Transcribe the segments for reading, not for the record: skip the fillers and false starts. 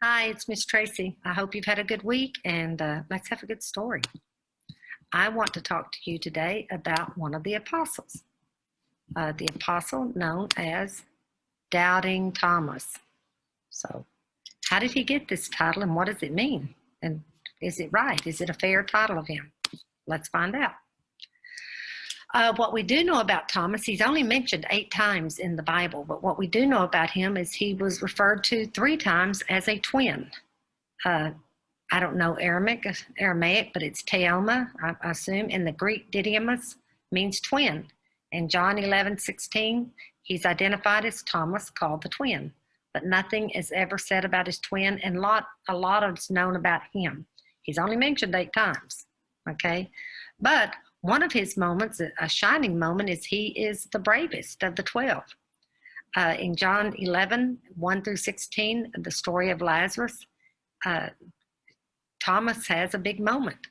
Hi, it's Miss Tracy. I hope you've had a good week and let's have a good story. I want to talk to you today about one of the apostles, the apostle known as Doubting Thomas. So, how did he get this title and what does it mean? And is it right? Is it a fair title of him? Let's find out. What we do know about Thomas, he's only mentioned 8 times in the Bible, but what we do know about him is he was referred to 3 times as a twin. I don't know Aramaic, but it's Teoma, I assume. In the Greek, Didymus means twin. In John 11:16, he's identified as Thomas, called the twin. But nothing is ever said about his twin, and a lot is known about him. He's only mentioned 8 times, okay? But one of his moments, a shining moment, is he is the bravest of the 12. In John 11:1-16, the story of Lazarus, Thomas has a big moment.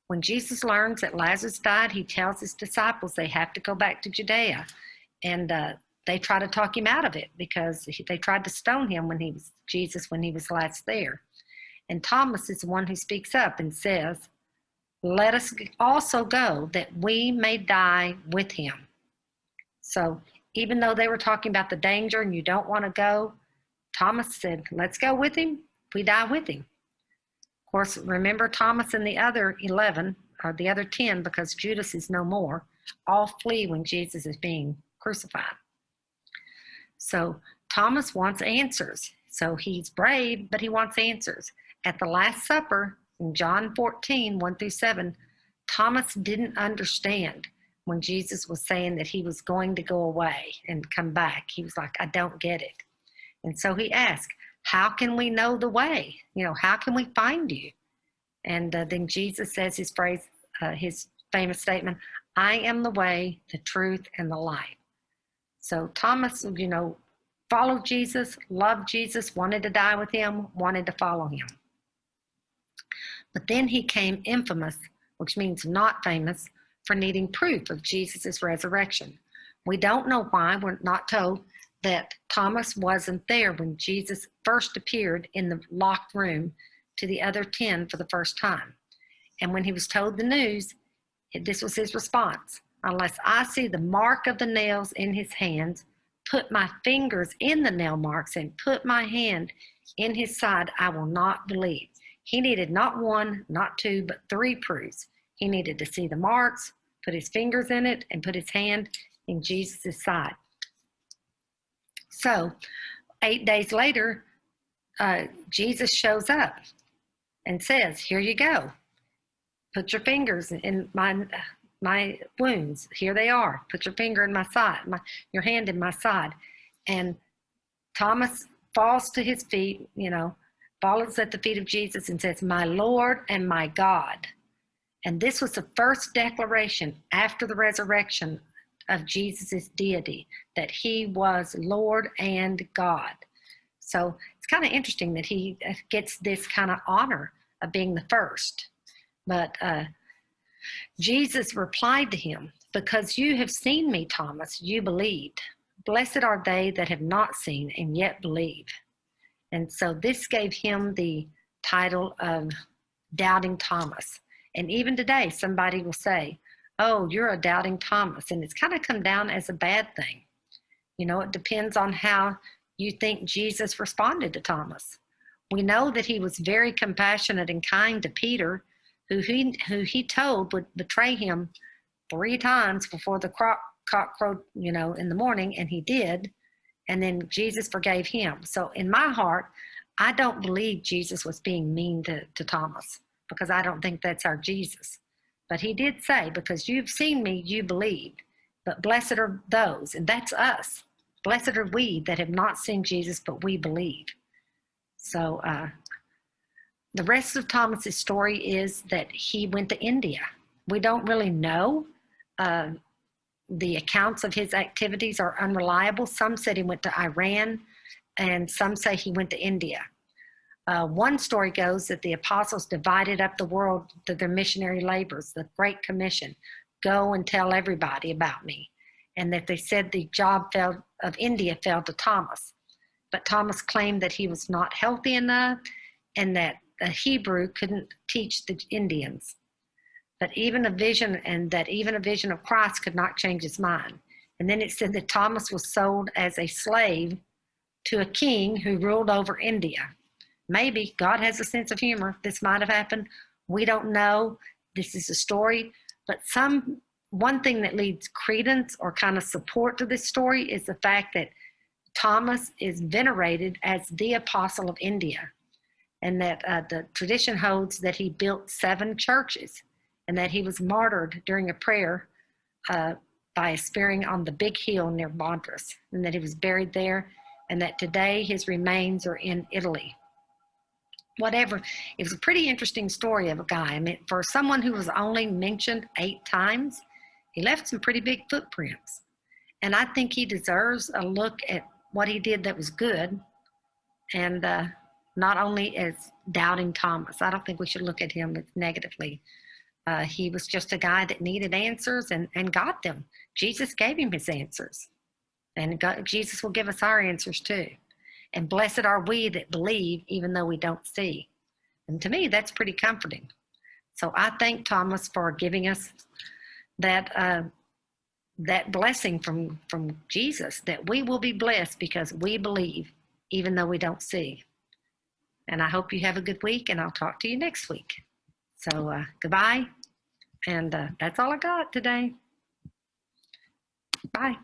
When Jesus learns that Lazarus died, he tells his disciples they have to go back to Judea. And they try to talk him out of it because they tried to stone him when he was last there. And Thomas is the one who speaks up and says, "Let us also go that we may die with him." So even though they were talking about the danger and you don't want to go, Thomas said, let's go with him. We die with him. Of course, remember Thomas and the other 11, or the other 10, because Judas is no more, all flee when Jesus is being crucified. So Thomas wants answers. So he's brave, but he wants answers. At the Last Supper, in John 14:1-7, Thomas didn't understand when Jesus was saying that he was going to go away and come back. He was like, I don't get it. And so he asked, how can we know the way? How can we find you? And then Jesus says his famous statement, I am the way, the truth, and the life. So Thomas, followed Jesus, loved Jesus, wanted to die with him, wanted to follow him. But then he came infamous, which means not famous, for needing proof of Jesus' resurrection. We don't know why. We're not told that Thomas wasn't there when Jesus first appeared in the locked room to the other 10 for the first time. And when he was told the news, this was his response. Unless I see the mark of the nails in his hands, put my fingers in the nail marks, and put my hand in his side, I will not believe. He needed not 1, not 2, but 3 proofs. He needed to see the marks, put his fingers in it, and put his hand in Jesus' side. So 8 days later, Jesus shows up and says, here you go. Put your fingers in my wounds. Here they are. Put your finger in my side, your hand in my side. And Thomas falls to his feet, falls at the feet of Jesus and says, my Lord and my God. And this was the first declaration after the resurrection of Jesus' deity, that he was Lord and God. So it's kind of interesting that he gets this kind of honor of being the first. But Jesus replied to him, because you have seen me, Thomas, you believed. Blessed are they that have not seen and yet believe. And so this gave him the title of Doubting Thomas. And even today, somebody will say, oh, you're a doubting Thomas. And it's kind of come down as a bad thing. It depends on how you think Jesus responded to Thomas. We know that he was very compassionate and kind to Peter, who he told would betray him 3 times before the cock crowed, in the morning, and he did. And then Jesus forgave him. So in my heart, I don't believe Jesus was being mean to Thomas, because I don't think that's our Jesus. But he did say, because you've seen me, you believed. But blessed are those, and that's us. Blessed are we that have not seen Jesus, but we believe. So the rest of Thomas's story is that he went to India. We don't really know. The accounts of his activities are unreliable. Some said he went to Iran, and some say he went to India. One story goes that the apostles divided up the world to their missionary labors, the Great Commission, go and tell everybody about me, and that they said the job of India fell to Thomas. but Thomas claimed that he was not healthy enough and that the Hebrew couldn't teach the Indians. But even a vision of Christ could not change his mind. And then it said that Thomas was sold as a slave to a king who ruled over India. Maybe God has a sense of humor. This might have happened. We don't know. This is a story. But one thing that leads credence or kind of support to this story is the fact that Thomas is venerated as the apostle of India, and that the tradition holds that he built 7 churches, and that he was martyred during a prayer by a spearing on the big hill near Madras, and that he was buried there, and that today his remains are in Italy. Whatever, it was a pretty interesting story of a guy. I mean, for someone who was only mentioned 8 times, he left some pretty big footprints. And I think he deserves a look at what he did that was good, and not only as doubting Thomas. I don't think we should look at him negatively. He was just a guy that needed answers and got them. Jesus gave him his answers. And Jesus will give us our answers too. And blessed are we that believe even though we don't see. And to me, that's pretty comforting. So I thank Thomas for giving us that blessing from Jesus, that we will be blessed because we believe even though we don't see. And I hope you have a good week, and I'll talk to you next week. So goodbye. And that's all I got today. Bye.